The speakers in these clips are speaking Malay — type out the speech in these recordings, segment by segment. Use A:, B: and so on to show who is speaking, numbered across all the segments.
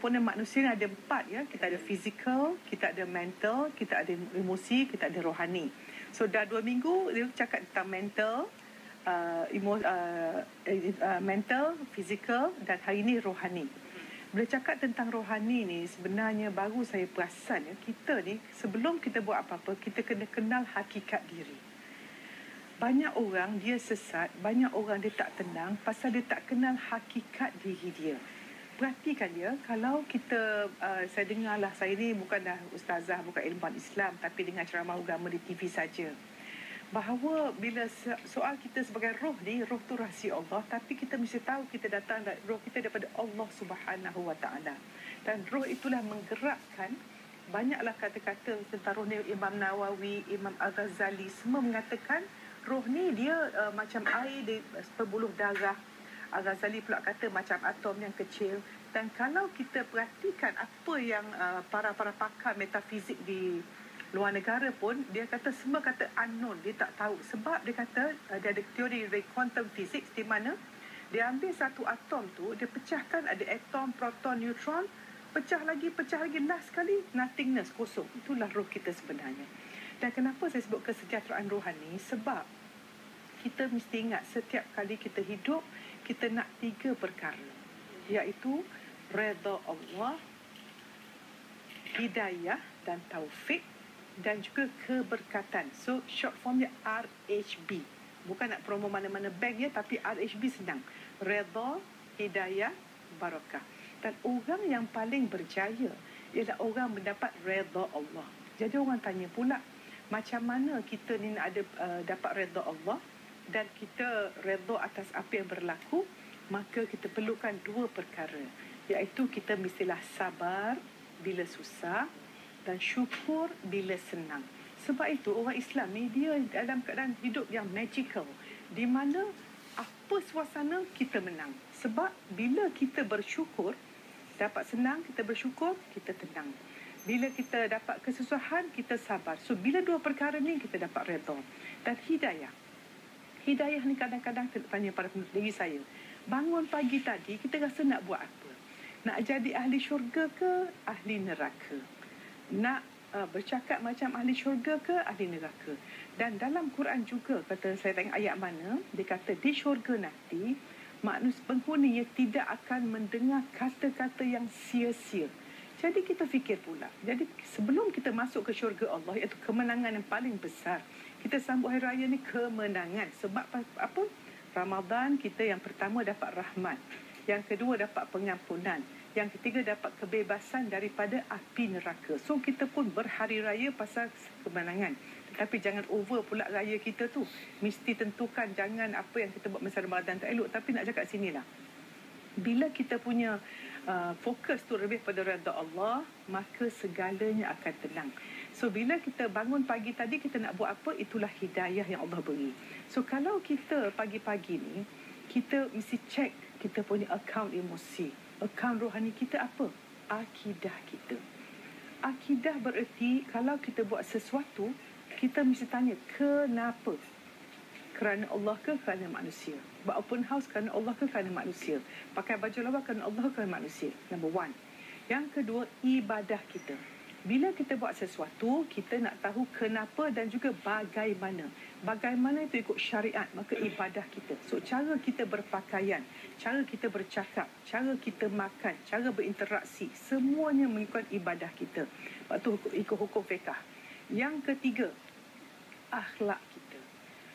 A: komponen manusia ni ada 4 ya. Kita ada physical, kita ada mental, kita ada emosi, kita ada rohani. So dah 2 minggu dia cakap tentang mental, mental, physical, dan hari ni rohani. Bila cakap tentang rohani ni, sebenarnya baru saya perasan ya, kita ni sebelum kita buat apa-apa, kita kena kenal hakikat diri. Banyak orang dia sesat, banyak orang dia tak tenang pasal dia tak kenal hakikat diri dia. Perhatikan ya, kalau kita, saya dengarlah, saya ni bukan dah ustazah, bukan ilmuwan Islam, tapi dengar ceramah agama di TV saja. Bahawa bila soal kita sebagai roh ni, roh tu rahsia Allah, tapi kita mesti tahu kita datang, roh kita daripada Allah Subhanahu Wa Taala. Dan roh itulah menggerakkan. Banyaklah kata-kata tentang roh ni, Imam Nawawi, Imam Al-Ghazali semua mengatakan roh ni dia macam air di pembuluh darah. Al-Ghazali pula kata macam atom yang kecil. Dan kalau kita perhatikan apa yang para pakar metafizik di luar negara pun, dia kata semua kata unknown, dia tak tahu. Sebab dia kata dia ada teori dari quantum physics di mana dia ambil satu atom tu, dia pecahkan, ada atom, proton, neutron, pecah lagi, last sekali nothingness, kosong. Itulah roh kita sebenarnya. Dan kenapa saya sebut kesejahteraan rohani? Sebab kita mesti ingat setiap kali kita hidup, kita nak 3 perkara, iaitu redha Allah, hidayah dan taufik, dan juga keberkatan. So short formnya RHB. Bukan nak promo mana-mana bank ya, tapi RHB senang. Redha, hidayah, barakah. Dan orang yang paling berjaya ialah orang mendapat redha Allah. Jadi orang tanya pula, macam mana kita ni nak ada dapat redha Allah dan kita redha atas apa yang berlaku? Maka kita perlukan 2 perkara, iaitu kita mestilah sabar bila susah dan syukur bila senang. Sebab itu orang Islam ni dia dalam keadaan hidup yang magical, di mana apa suasana kita menang. Sebab bila kita bersyukur, dapat senang, kita bersyukur, kita tenang. Bila kita dapat kesusahan, kita sabar. So bila 2 perkara ni kita dapat redha. Dan hidayah. Hidayah ni kadang-kadang tanya pada diri saya, bangun pagi tadi kita rasa nak buat apa? Nak jadi ahli syurga ke ahli neraka? Nak bercakap macam ahli syurga ke ahli neraka? Dan dalam Quran juga, kata saya tengok ayat mana, dia kata di syurga nanti manusia penghuni tidak akan mendengar kata-kata yang sia-sia. Jadi kita fikir pula, jadi sebelum kita masuk ke syurga Allah, iaitu kemenangan yang paling besar, kita sambut hari raya ni kemenangan. Sebab apa? Ramadan kita yang pertama dapat rahmat, yang kedua dapat pengampunan, yang ketiga dapat kebebasan daripada api neraka. So kita pun berhari raya pasal kemenangan. Tetapi jangan over pula raya kita tu. Mesti tentukan, jangan apa yang kita buat masa Ramadan tak elok. Tapi nak cakap sinilah, bila kita punya fokus tu lebih pada redha Allah, maka segalanya akan tenang. So bila kita bangun pagi tadi, kita nak buat apa? Itulah hidayah yang Allah beri. So kalau kita pagi-pagi ni, kita mesti cek kita punya akaun emosi. Akaun rohani kita apa? Akidah kita. Akidah bererti kalau kita buat sesuatu, kita mesti tanya kenapa? Kerana Allah ke kerana manusia? Buat open house kerana Allah ke kerana manusia? Pakai baju lawa kerana Allah ke kerana manusia? Number 1. Yang kedua, ibadah kita. Bila kita buat sesuatu, kita nak tahu kenapa dan juga bagaimana. Bagaimana itu ikut syariat, maka ibadah kita. So, cara kita berpakaian, cara kita bercakap, cara kita makan, cara berinteraksi, semuanya mengikut ibadah kita. Sebab tu ikut hukum fiqh. Yang ketiga, akhlak kita.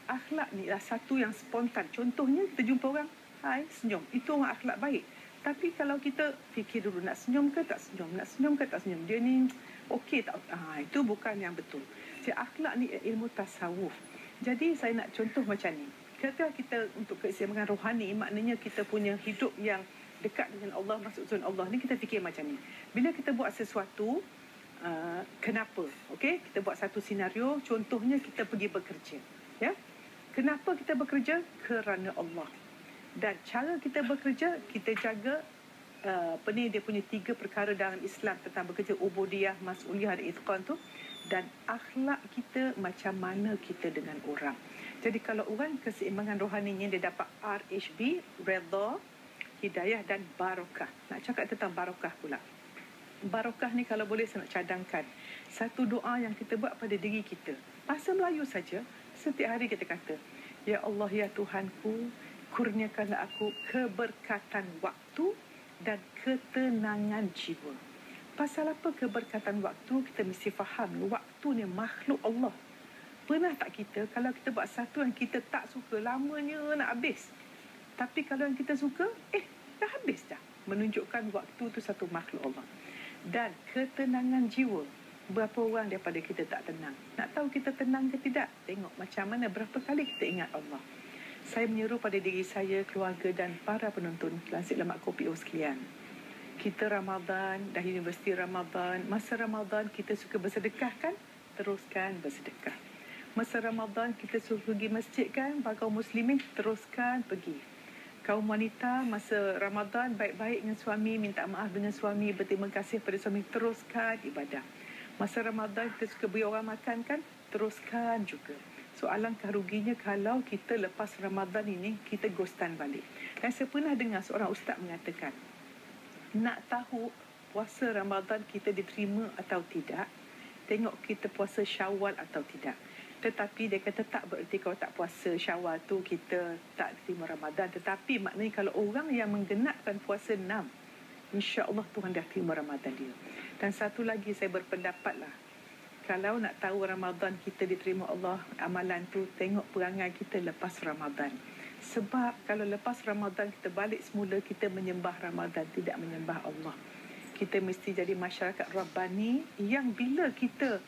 A: Akhlak ni adalah satu yang spontan. Contohnya, kita jumpa orang, hai, senyum. Itu orang akhlak baik. Tapi kalau kita fikir dulu, nak senyum ke tak senyum? Nak senyum ke tak senyum? Dia ni okey tak? Itu bukan yang betul. Jadi akhlak ni ilmu tasawuf. Jadi saya nak contoh macam ni. Kata kita untuk keseimbangan rohani, maknanya kita punya hidup yang dekat dengan Allah, masuk zon Allah ni, kita fikir macam ni. Bila kita buat sesuatu, kenapa? Okey, kita buat satu senario, contohnya kita pergi bekerja. Ya? Kenapa kita bekerja? Kerana Allah. Dan cara kita bekerja, kita jaga dia punya 3 perkara dalam Islam tentang bekerja, ubudiyah, mas'uliyah dan itqan tu. Dan akhlak kita, macam mana kita dengan orang. Jadi kalau orang keseimbangan rohaninya dia dapat RHB, redha, hidayah dan barakah. Nak cakap tentang barakah pula. Barakah ni kalau boleh saya nak cadangkan satu doa yang kita buat pada diri kita. Bahasa Melayu saja, setiap hari kita kata, Ya Allah, ya Tuhanku, kurniakanlah aku keberkatan waktu dan ketenangan jiwa. Pasal apa keberkatan waktu? Kita mesti faham, waktu ni makhluk Allah. Pernah tak kita, kalau kita buat satu yang kita tak suka, lamanya nak habis. Tapi kalau yang kita suka, dah habis dah. Menunjukkan waktu tu satu makhluk Allah. Dan ketenangan jiwa. Berapa orang daripada kita tak tenang? Nak tahu kita tenang ke tidak? Tengok macam mana, berapa kali kita ingat Allah. Saya menyeru pada diri saya, keluarga dan para penonton Lansir Lemak Kopi O sekalian. Kita Ramadan, dah Universiti Ramadan. Masa Ramadan kita suka bersedekah kan? Teruskan bersedekah. Masa Ramadan kita suka pergi masjid kan? Bagi muslimin, teruskan pergi. Kaum wanita masa Ramadan baik-baik dengan suami, minta maaf dengan suami, berterima kasih pada suami, teruskan ibadah. Masa Ramadan kita suka beri orang makan kan? Teruskan juga. So alangkah ruginya kalau kita lepas Ramadan ini kita ghostan balik. Dan saya pernah dengar seorang ustaz mengatakan, nak tahu puasa Ramadan kita diterima atau tidak, tengok kita puasa Syawal atau tidak. Tetapi dia kata tak bererti kalau tak puasa Syawal tu kita tak terima Ramadan. Tetapi maknanya kalau orang yang menggenapkan puasa 6, insya-Allah Tuhan dah terima Ramadan dia. Dan satu lagi saya berpendapat lah, kalau nak tahu Ramadan kita diterima Allah, amalan tu tengok perangai kita lepas Ramadan. Sebab kalau lepas Ramadan kita balik semula, kita menyembah Ramadan, tidak menyembah Allah. Kita mesti jadi masyarakat Rabbani yang bila kita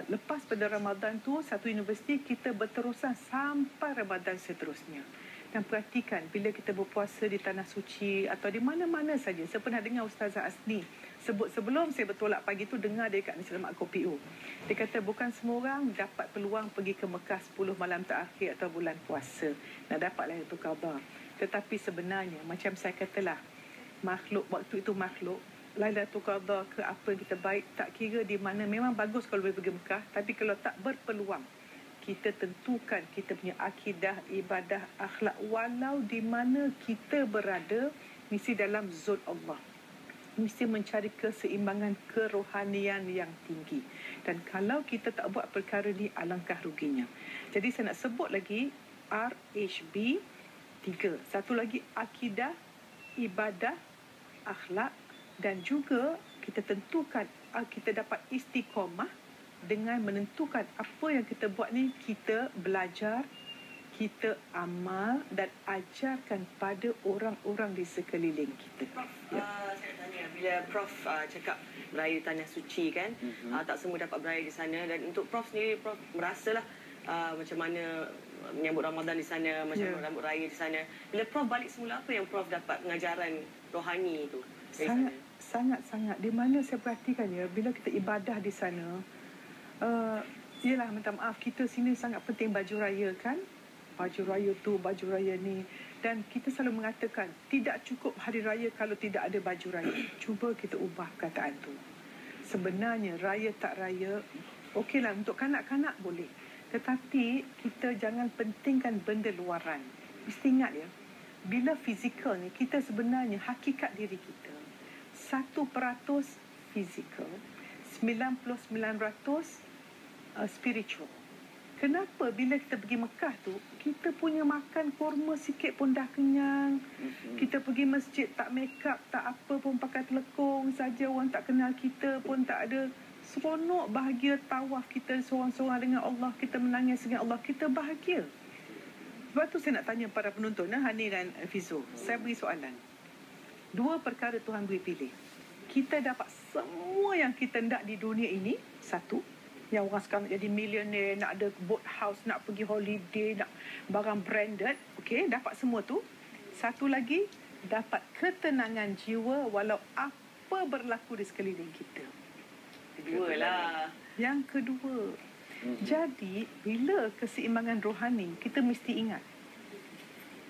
A: lepas pada Ramadan tu, satu universiti kita berterusan sampai Ramadan seterusnya. Dan perhatikan, bila kita berpuasa di Tanah Suci atau di mana-mana saja. Saya pernah dengar Ustazah Asni sebut sebelum saya bertolak pagi tu, dengar dia kat Lansir Lemak Kopi O. Dia kata bukan semua orang dapat peluang pergi ke Mekah 10 malam terakhir atau bulan puasa. Nak dapat Lailatul Qadar. Tetapi sebenarnya, macam saya katalah, makhluk, waktu itu makhluk, Lailatul Qadar ke apa yang kita baik, tak kira di mana, memang bagus kalau boleh pergi Mekah, tapi kalau tak berpeluang, kita tentukan kita punya akidah, ibadah, akhlak, walau di mana kita berada, mesti dalam zon Allah. Mesti mencari keseimbangan kerohanian yang tinggi. Dan kalau kita tak buat perkara ni, alangkah ruginya. Jadi saya nak sebut lagi RHB 3. Satu lagi akidah, ibadah, akhlak, dan juga kita tentukan kita dapat istiqamah dengan menentukan apa yang kita buat ni kita belajar, kita amal dan ajarkan pada orang-orang di sekeliling kita.
B: Prof, saya nak tanya, bila Prof cakap beraya Tanah Suci kan, tak semua dapat beraya di sana, dan untuk Prof sendiri, Prof merasalah macam mana menyambut Ramadan di sana, macam mana menyambut raya di sana. Bila Prof balik semula, apa yang Prof dapat pengajaran rohani itu dari sana?
A: Sangat-sangat. Di mana saya perhatikan ya, bila kita ibadah di sana, yelah, minta maaf, kita sini sangat penting baju raya kan. Baju raya tu, baju raya ni. Dan kita selalu mengatakan, tidak cukup hari raya kalau tidak ada baju raya. Cuba kita ubah perkataan tu. Sebenarnya, raya tak raya, okeylah, untuk kanak-kanak boleh. Tetapi, kita jangan pentingkan benda luaran. Mesti ingat ya, bila fizikal ni, kita sebenarnya hakikat diri kita 1% fizikal, 99% spiritual. Kenapa bila kita pergi Mekah tu, kita punya makan kurma sikit pun dah kenyang. Kita pergi masjid tak make up, tak apa pun, pakai telekung saja, orang tak kenal kita pun tak ada. Seronok, bahagia, tawaf kita seorang-seorang dengan Allah, kita menangis dengan Allah, kita bahagia. Sebab tu saya nak tanya para penonton, Hani dan Fizo, saya beri soalan. 2 perkara Tuhan beri pilih. Kita dapat semua yang kita nak di dunia ini. 1, yang orang sekarang jadi millionaire, nak ada boat house, nak pergi holiday, nak barang branded. Okey, dapat semua tu. 1 lagi, dapat ketenangan jiwa walau apa berlaku di sekeliling kita.
B: Kedua lah.
A: Yang kedua, jadi bila keseimbangan rohani, kita mesti ingat,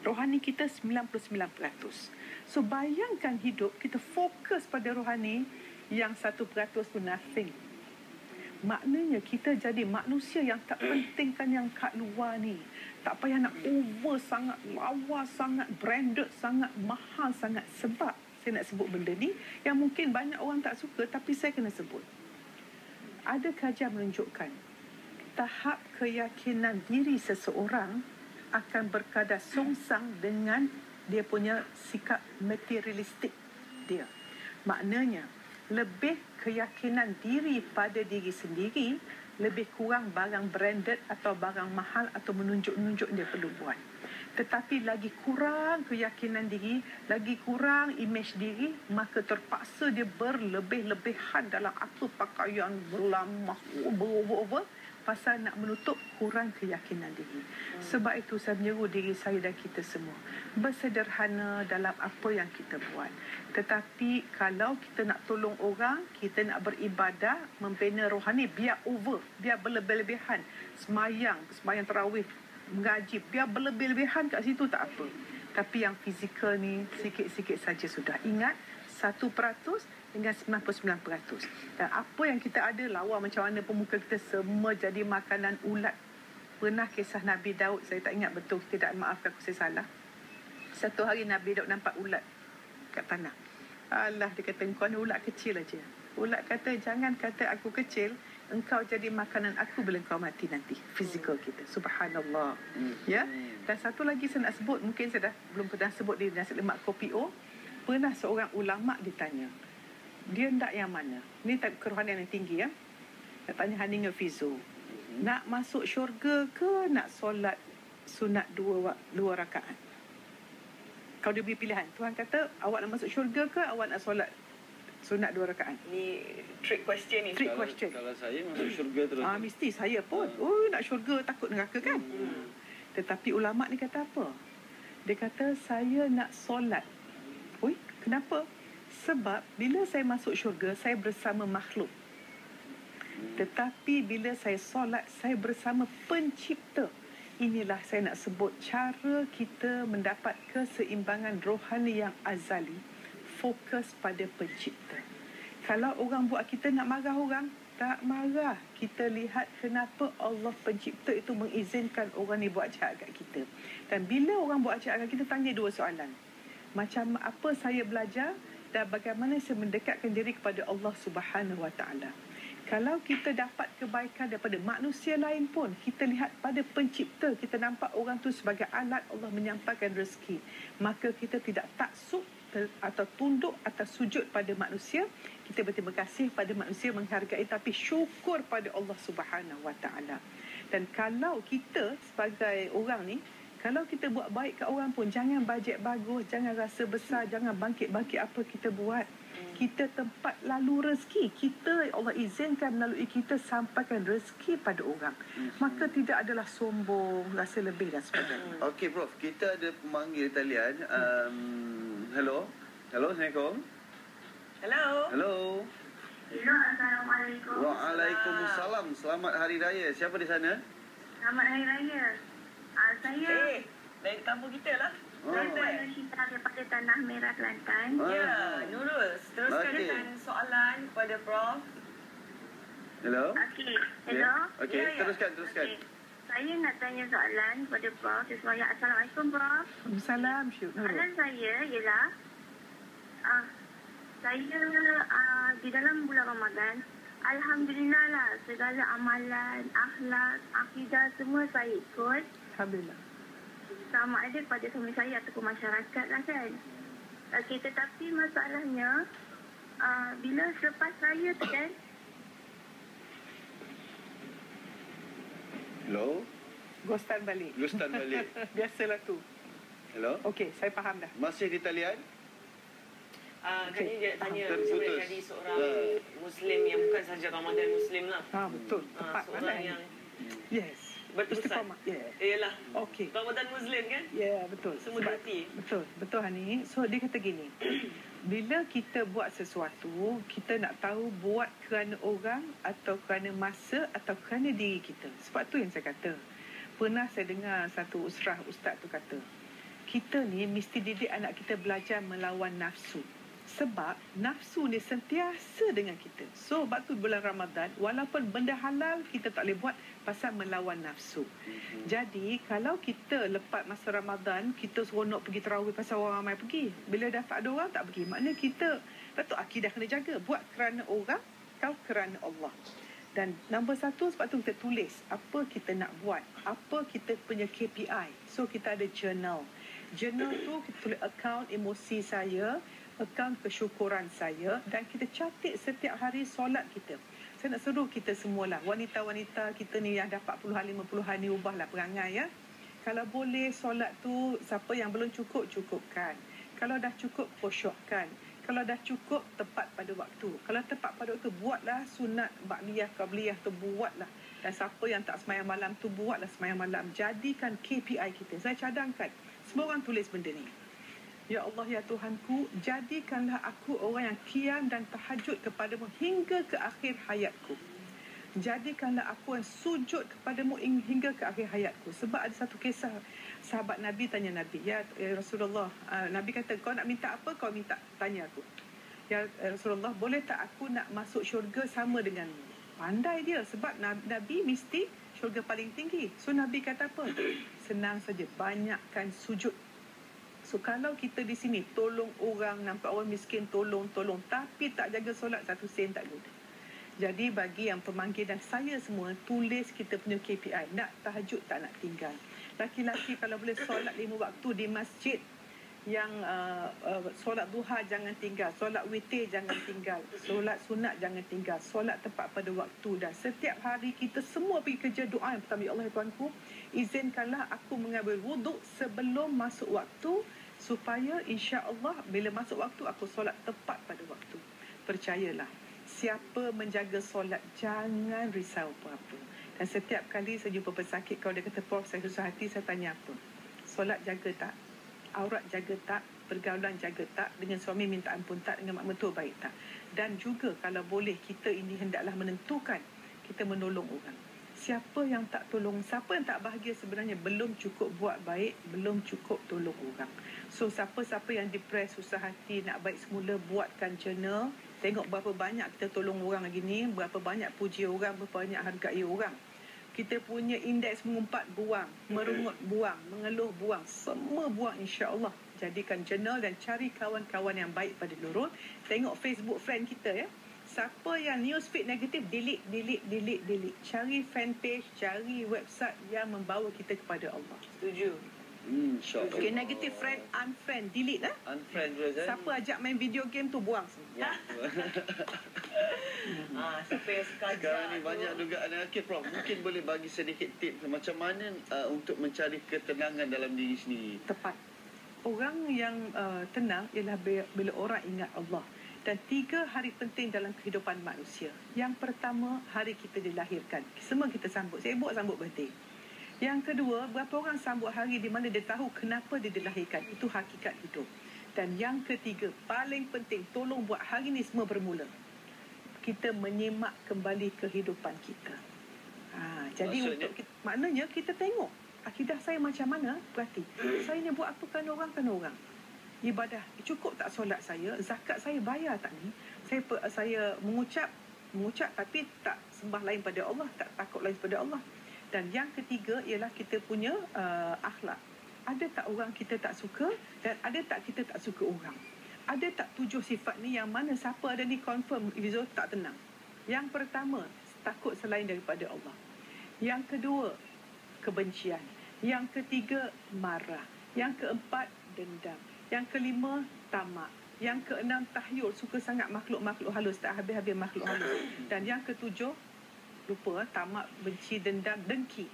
A: rohani kita 99%. So bayangkan hidup kita fokus pada rohani, yang 1% tu nothing. Maknanya kita jadi manusia yang tak pentingkan yang kat luar ni. Tak payah nak over sangat, lawa sangat, branded sangat, mahal sangat. Sebab saya nak sebut benda ni yang mungkin banyak orang tak suka, tapi saya kena sebut. Ada kajian menunjukkan tahap keyakinan diri seseorang akan berkadar songsang dengan dia punya sikap materialistik dia. Maknanya, lebih keyakinan diri pada diri sendiri, lebih kurang barang branded atau barang mahal atau menunjuk-nunjuk dia perlu buat. Tetapi lagi kurang keyakinan diri, lagi kurang imej diri, maka terpaksa dia berlebih-lebihan dalam apa pakaian berlamah, over pasal nak menutup kurang keyakinan diri. Sebab itu saya menyeru diri saya dan kita semua bersederhana dalam apa yang kita buat. Tetapi kalau kita nak tolong orang, kita nak beribadah, membina rohani, biar over, biar berlebih-lebihan. Semayang tarawih, mengaji, biar berlebih-lebihan kat situ tak apa. Tapi yang fizikal ni sikit-sikit saja sudah. Ingat, 1% dengan 99%. Dan apa yang kita ada, lawa macam mana pemuka kita semua jadi makanan ulat. Pernah kisah Nabi Daud, saya tak ingat betul, tidak maafkan aku saya salah. Satu hari Nabi Daud nampak ulat kat tanah. Allah, dia kata, engkau ni ulat kecil aja. Ulat kata, jangan kata aku kecil, engkau jadi makanan aku bila engkau mati nanti. Fizikal kita. Subhanallah. Ya. Dan satu lagi saya nak sebut, mungkin saya dah belum pernah sebut di Nasi Lemak Kopi O. Pernah seorang ulama ditanya, dia nak yang mana? Ni kerohanian yang tinggi ya. Nak tanya Haninga Fizu. Nak masuk syurga ke nak solat sunat dua rakaat? Kau dia beri pilihan. Tuhan kata, awak nak masuk syurga ke awak nak solat sunat 2 rakaat?
B: Ni trick question ni.
A: Trick question.
C: Kalau saya masuk syurga terus.
A: Mesti saya pun. Nak syurga takut neraka kan? Tetapi ulama ni kata apa? Dia kata, saya nak solat. Oi, kenapa? Sebab bila saya masuk syurga, saya bersama makhluk. Tetapi bila saya solat, saya bersama pencipta. Inilah saya nak sebut cara kita mendapat keseimbangan rohani yang azali. Fokus pada pencipta. Kalau orang buat kita nak marah orang, tak marah. Kita lihat kenapa Allah pencipta itu mengizinkan orang ni buat jahat kat kita. Dan bila orang buat jahat kat kita, tanya 2 soalan. Macam apa saya belajar dan bagaimana saya mendekatkan diri kepada Allah Subhanahu Wa Taala. Kalau kita dapat kebaikan daripada manusia lain pun, kita lihat pada pencipta, kita nampak orang tu sebagai alat Allah menyampaikan rezeki. Maka kita tidak taksub atau tunduk atau sujud pada manusia. Kita berterima kasih pada manusia, menghargai, tapi syukur pada Allah Subhanahu Wa Taala. Dan kalau kita sebagai orang ni, kalau kita buat baik kat orang pun, jangan bajet bagus, jangan rasa besar, jangan bangkit-bangkit apa kita buat. Kita tempat lalu rezeki. Kita, Allah izinkan melalui kita sampaikan rezeki pada orang. Maka tidak adalah sombong, rasa lebih dan sebagainya.
C: Okey, Prof. Kita ada pemanggil talian. Hello. Hello, Assalamualaikum.
B: Hello.
C: Hello.
D: Hello, Assalamualaikum.
C: Waalaikumsalam. Selamat Hari Raya. Siapa di sana?
D: Selamat Hari Raya. Saya
B: dari kampung kita lah.
D: Saya Nushita daripada Tanah Merah, Kelantan.
B: Ya, Nurul. Teruskan dengan soalan kepada Prof.
C: Hello.
D: Okey. Hello.
C: Okey,
B: Ya, ya.
C: teruskan.
D: Okey. Saya nak tanya soalan kepada Prof. Sesuai. Assalamualaikum, Prof.
A: Salam, Syuk Nurul.
D: Soalan saya ialah, saya di dalam bulan Ramadan, Alhamdulillah lah, segala amalan, akhlak, akidah semua saya ikut.
A: Alhamdulillah.
D: Sama ada pada suami saya ataupun masyarakat lah kan. Okey, tetapi masalahnya bila selepas saya tu kan,
C: Hello.
A: Ghostan balik.
C: Ghostan balik.
A: Biasalah tu.
C: Hello.
A: Okey, saya faham dah.
C: Masih di talian?
B: Kan dia tanya
C: Terputus.
B: boleh jadi seorang Muslim yang bukan sahaja Ramadan Muslim lah.
A: Betul. Tepat
B: Seorang
A: pandai.
B: yang
A: Yes.
B: berterusan.
A: Istiqamah. Yeah.
B: Ialah
A: Okey.
B: Ramadan Muslim kan?
A: Ya, betul.
B: Semua
A: Sebab-
B: dirti.
A: Betul Hani. So dia kata gini, bila kita buat sesuatu, kita nak tahu buat kerana orang atau kerana masa atau kerana diri kita. Sebab tu yang saya kata. Pernah saya dengar satu ustaz tu kata, kita ni mesti didik anak kita belajar melawan nafsu. Sebab nafsu ni sentiasa dengan kita. So, waktu bulan Ramadan, walaupun benda halal kita tak boleh buat pasal melawan nafsu. Jadi, kalau kita lepas masa Ramadan, kita seronok pergi tarawih pasal orang ramai pergi. Bila dah tak ada orang, tak pergi. Maknanya kita, betul akidah kena jaga. Buat kerana orang, kau kerana Allah. Dan nombor satu, sebab tu kita tulis apa kita nak buat. Apa kita punya KPI. So, kita ada journal. Journal tu kita tulis akaun emosi saya, akaun kesyukuran saya, dan kita catat setiap hari solat kita. Saya nak seru kita semualah, wanita-wanita kita ni yang dah 40-an, 50-an ni, ubahlah perangai ya. Kalau boleh solat tu, siapa yang belum cukup, cukupkan. Kalau dah cukup, khusyukkan. Kalau dah cukup, tepat pada waktu. Kalau tepat pada waktu, buatlah sunat ba'liyah, qabliyah tu, buatlah. Dan siapa yang tak semayang malam tu, buatlah semayang malam. Jadikan KPI kita. Saya cadangkan, semua orang tulis benda ni. Ya Allah, ya Tuhanku, jadikanlah aku orang yang qiyam dan tahajud kepadamu hingga ke akhir hayatku. Jadikanlah aku yang sujud kepadamu hingga ke akhir hayatku. Sebab ada satu kisah, sahabat Nabi tanya Nabi, ya Rasulullah, Nabi kata, kau nak minta apa? Kau minta, tanya aku. Ya Rasulullah, boleh tak aku nak masuk syurga sama denganmu? Pandai dia, sebab Nabi mesti syurga paling tinggi. So Nabi kata apa? Senang saja, banyakkan sujud. So kalau kita di sini tolong orang, nampak orang miskin, tolong, tapi tak jaga solat, 1 sen tak guna. Jadi bagi yang pemanggil dan saya semua, tulis kita punya KPI. Nak tahajud, tak nak tinggal. Laki-laki kalau boleh solat 5 waktu di masjid, yang solat duha jangan tinggal, solat witir jangan tinggal, solat sunat jangan tinggal, solat tepat pada waktu. Dan setiap hari kita semua pergi kerja, doa yang pertama, ya Allah, ya Tuhanku, izinkanlah aku mengambil wuduk sebelum masuk waktu, supaya insya-Allah bila masuk waktu aku solat tepat pada waktu. Percayalah, siapa menjaga solat, jangan risau apa-apa. Dan setiap kali saya jumpa pesakit, kalau dia kata, Prof, saya susah hati, saya tanya apa? Solat jaga tak? Aurat jaga tak? Pergaulan jaga tak? Dengan suami minta ampun tak? Dengan mak mentua baik tak? Dan juga kalau boleh, kita ini hendaklah menentukan kita menolong orang. Siapa yang tak tolong, siapa yang tak bahagia sebenarnya belum cukup buat baik, belum cukup tolong orang. So siapa-siapa yang depres, susah hati, nak baik semula, buatkan journal. Tengok berapa banyak kita tolong orang lagi ni, berapa banyak puji orang, berapa banyak hargai orang. Kita punya indeks mengumpat, buang. Merungut, buang. Mengeluh, buang. Semua buang, insya-Allah. Jadikan journal dan cari kawan-kawan yang baik pada Nurul. Tengok Facebook friend kita ya. Siapa yang newsfeed negatif, delete. Cari fanpage, cari website yang membawa kita kepada Allah.
B: Setuju.
C: InsyaAllah.
A: Okay, negative friend, unfriend, delete
C: Unfriend terus
A: Siapa ajak main video game tu, buang semua.
B: Siapa yang suka ajak
C: Sekarang ni
B: tu.
C: banyak dugaan. Okey Prof, mungkin boleh bagi sedikit tips macam mana untuk mencari ketenangan dalam diri sendiri.
A: Tepat. Orang yang tenang ialah bila orang ingat Allah. Dan 3 hari penting dalam kehidupan manusia. Yang pertama, hari kita dilahirkan. Semua kita sambut. Sibuk sambut birthday. Yang kedua, berapa orang sambut hari di mana dia tahu kenapa dia dilahirkan. Itu hakikat hidup. Dan yang ketiga, paling penting, tolong buat hari ni semua bermula. Kita menyimak kembali kehidupan kita. Jadi
C: Maksudnya?
A: maknanya kita tengok akidah saya macam mana. Berarti saya ni buat apa kan orang. Ibadah, cukup tak solat saya? Zakat saya bayar tak ni? Saya mengucap tapi tak sembah lain pada Allah, tak takut lain pada Allah. Dan yang ketiga ialah kita punya akhlak. Ada tak orang kita tak suka, dan ada tak kita tak suka orang? Ada tak 7 sifat ni yang mana siapa ada ni confirm Izzul tak tenang? Yang pertama, takut selain daripada Allah. Yang kedua, kebencian. Yang ketiga, marah. Yang keempat, dendam. Yang kelima, tamak. Yang keenam, tahyul, suka sangat makhluk-makhluk halus, tak habis-habis makhluk halus. Dan yang ketujuh, lupa, tamak, benci, dendam, dengki.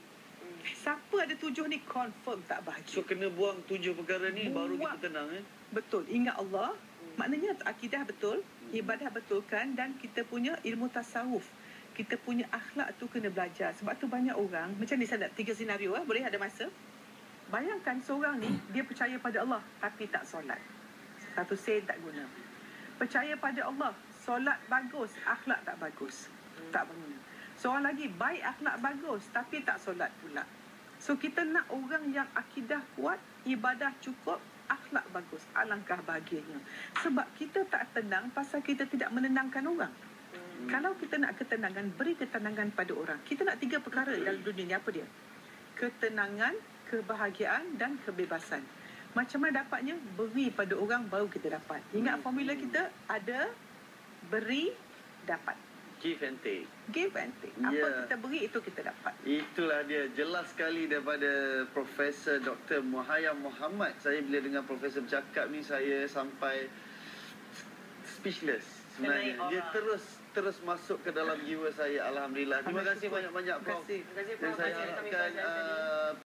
A: Siapa ada 7 ni confirm tak bahagia.
C: So kena buang 7 perkara ni baru
A: Buang.
C: kita tenang
A: Betul, ingat Allah. Maknanya akidah betul, ibadah betul kan, dan kita punya ilmu tasawuf. Kita punya akhlak tu kena belajar. Sebab tu banyak orang, macam ni saya nak 3 senario boleh ada masa. Bayangkan seorang ni, dia percaya pada Allah tapi tak solat. 1 sen tak guna. Percaya pada Allah, solat bagus, akhlak tak bagus. Tak guna. Seorang lagi, baik akhlak bagus tapi tak solat pula. So kita nak orang yang akidah kuat, ibadah cukup, akhlak bagus, alangkah bahagianya. Sebab kita tak tenang pasal kita tidak menenangkan orang. Kalau kita nak ketenangan, beri ketenangan pada orang. Kita nak 3 perkara dalam dunia ni. Apa dia? Ketenangan, kebahagiaan dan kebebasan. Macam mana dapatnya? Beri pada orang baru kita dapat. Ingat formula kita ada, beri, dapat.
C: Give and take.
A: Give and take. Apa
C: Ya.
A: kita beri, itu kita dapat.
C: Itulah dia, jelas sekali daripada Profesor Dr. Muhayyam Mohamad. Saya bila dengar Profesor bercakap ni, saya sampai speechless sebenarnya.
B: Menaik
C: Dia
B: aura.
C: terus masuk ke dalam jiwa saya. Alhamdulillah. Terima kasih banyak-banyak, Prof.
A: Terima kasih.
B: Terima kasih,
C: Dan
B: Prof.
C: saya
B: Baca kami
C: harapkan
B: pelajaran tadi.